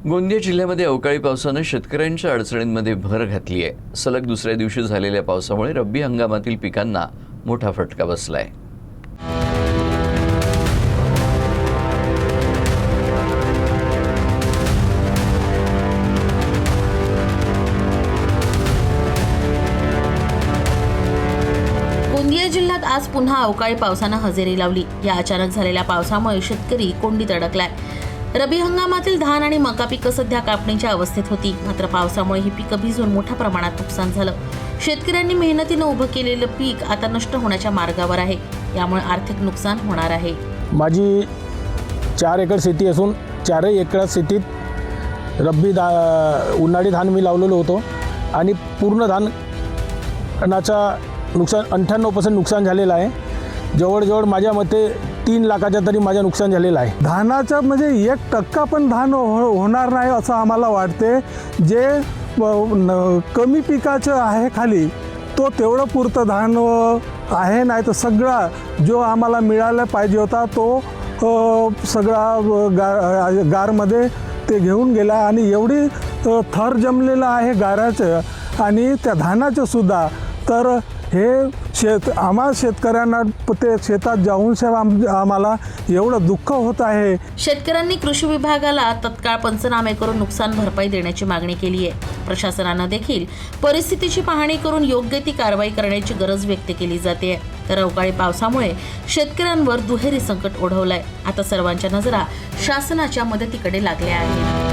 गोंदिया जिल्ह्यामध्ये अवकाळी पावसानं शेतकऱ्यांच्या अडचणींमध्ये भर घातली आहे। सलग दुसऱ्या दिवशी झालेल्या पावसामुळे रब्बी हंगामातील पिकांना मोठा फटका बसलाय। गोंदिया जिल्ह्यात आज पुन्हा अवकाळी पावसानं हजेरी लावली। या अचानक झालेल्या पावसामुळे शेतकरी कोंडीत अडकलाय। रब्बी हंगामातील धान आणि मका पिकं सध्या कापणीच्या अवस्थेत होती, मात्र पावसामुळे ही पिकं भिजून मोठ्या प्रमाणात नुकसान झालं। शेतकऱ्यांनी मेहनतीनं उभं केलेलं पीक आता नष्ट होण्याच्या मार्गावर आहे, यामुळे आर्थिक नुकसान होणार आहे। माझी 4 एकर शेती असून 4 एकर शेतीत उन्हाळी धान मी लावलेलं होतं आणि पूर्ण धानाचा नुकसान 98% नुकसान झालेलं आहे। जवळजवळ माझ्या मते 3 लाखाच्या तरी माझं नुकसान झालेलं आहे। धानाचं म्हणजे 1% पण धान होणार नाही असं आम्हाला वाटते। जे कमी पिकाचं आहे खाली तो तेवढं पुरतं धान आहे, नाही तर सगळा जो आम्हाला मिळायला पाहिजे होता तो सगळा गारमध्ये ते घेऊन गेला आणि एवढी थर जमलेलं आहे गाराचं आणि त्या धानाचं सुद्धा। तर हे आम्हा शेतकऱ्यांना ते शेतात जाऊन आम्हाला एवढं दुःख होत आहे। शेतकऱ्यांनी कृषी विभागाला तत्काळ पंचनामे करून नुकसान भरपाई देण्याची मागणी केली आहे। प्रशासनानं देखील परिस्थितीची पाहणी करून योग्य ती कारवाई करण्याची गरज व्यक्त केली जाते। तर अवकाळी पावसामुळे शेतकऱ्यांवर दुहेरी संकट ओढवलंय। आता सर्वांच्या नजरा शासनाच्या मदतीकडे लागल्या आहेत।